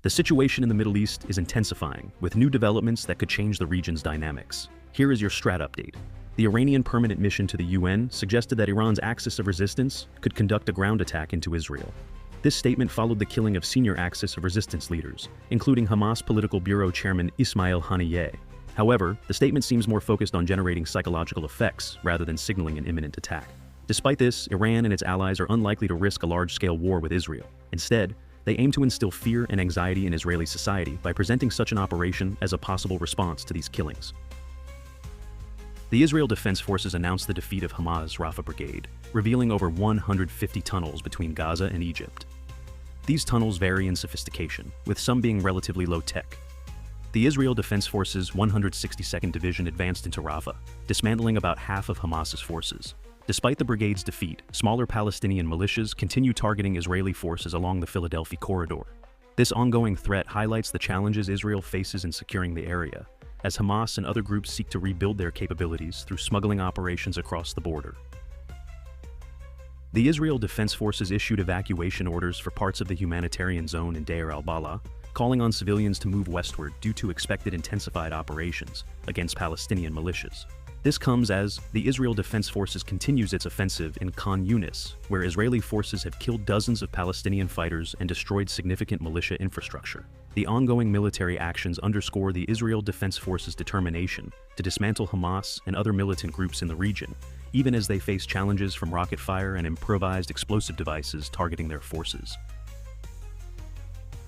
The situation in the Middle East is intensifying, with new developments that could change the region's dynamics. Here is your strat update. The Iranian Permanent Mission to the UN suggested that Iran's axis of resistance could conduct a ground attack into Israel. This statement followed the killing of senior axis of resistance leaders, including Hamas Political Bureau Chairman Ismail Haniyeh. However, the statement seems more focused on generating psychological effects rather than signaling an imminent attack. Despite this, Iran and its allies are unlikely to risk a large-scale war with Israel. Instead, they aim to instill fear and anxiety in Israeli society by presenting such an operation as a possible response to these killings. The Israel Defense Forces announced the defeat of Hamas Rafah Brigade, revealing over 150 tunnels between Gaza and Egypt. These tunnels vary in sophistication, with some being relatively low-tech. The Israel Defense Forces 162nd Division advanced into Rafah, dismantling about half of Hamas's forces. Despite the brigade's defeat, smaller Palestinian militias continue targeting Israeli forces along the Philadelphi Corridor. This ongoing threat highlights the challenges Israel faces in securing the area, as Hamas and other groups seek to rebuild their capabilities through smuggling operations across the border. The Israel Defense Forces issued evacuation orders for parts of the humanitarian zone in Deir al-Balah, calling on civilians to move westward due to expected intensified operations against Palestinian militias. This comes as the Israel Defense Forces continues its offensive in Khan Yunis, where Israeli forces have killed dozens of Palestinian fighters and destroyed significant militia infrastructure. The ongoing military actions underscore the Israel Defense Forces' determination to dismantle Hamas and other militant groups in the region, even as they face challenges from rocket fire and improvised explosive devices targeting their forces.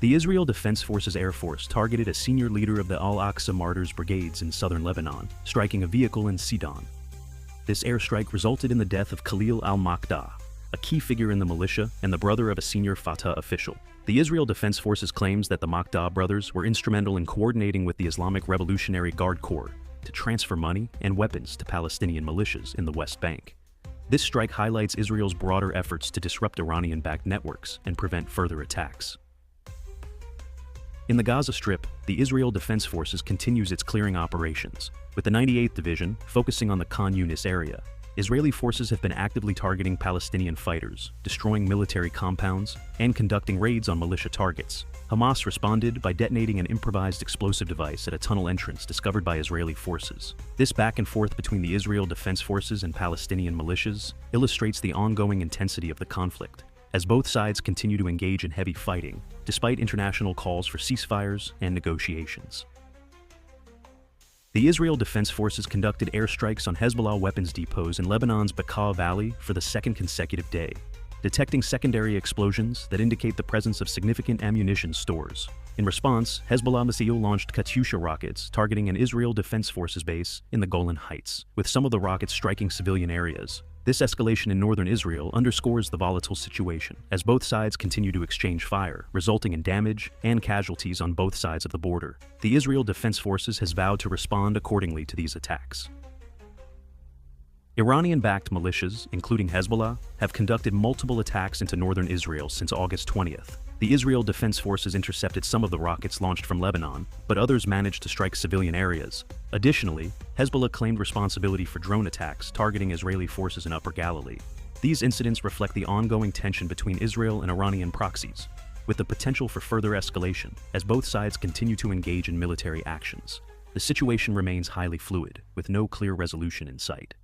The Israel Defense Forces Air Force targeted a senior leader of the Al-Aqsa Martyrs Brigades in southern Lebanon, striking a vehicle in Sidon. This airstrike resulted in the death of Khalil al-Maqda, a key figure in the militia and the brother of a senior Fatah official. The Israel Defense Forces claims that the Maqda brothers were instrumental in coordinating with the Islamic Revolutionary Guard Corps to transfer money and weapons to Palestinian militias in the West Bank. This strike highlights Israel's broader efforts to disrupt Iranian-backed networks and prevent further attacks. In the Gaza Strip, the Israel Defense Forces continues its clearing operations, with the 98th Division focusing on the Khan Yunis area. Israeli forces have been actively targeting Palestinian fighters, destroying military compounds, and conducting raids on militia targets. Hamas responded by detonating an improvised explosive device at a tunnel entrance discovered by Israeli forces. This back and forth between the Israel Defense Forces and Palestinian militias illustrates the ongoing intensity of the conflict, as both sides continue to engage in heavy fighting, despite international calls for ceasefires and negotiations. The Israel Defense Forces conducted airstrikes on Hezbollah weapons depots in Lebanon's Bekaa Valley for the second consecutive day, detecting secondary explosions that indicate the presence of significant ammunition stores. In response, Hezbollah Missile launched Katyusha rockets targeting an Israel Defense Forces base in the Golan Heights, with some of the rockets striking civilian areas. This escalation in northern Israel underscores the volatile situation, as both sides continue to exchange fire, resulting in damage and casualties on both sides of the border. The Israel Defense Forces has vowed to respond accordingly to these attacks. Iranian-backed militias, including Hezbollah, have conducted multiple attacks into northern Israel since August 20th. The Israel Defense Forces intercepted some of the rockets launched from Lebanon, but others managed to strike civilian areas. Additionally, Hezbollah claimed responsibility for drone attacks targeting Israeli forces in Upper Galilee. These incidents reflect the ongoing tension between Israel and Iranian proxies, with the potential for further escalation as both sides continue to engage in military actions. The situation remains highly fluid, with no clear resolution in sight.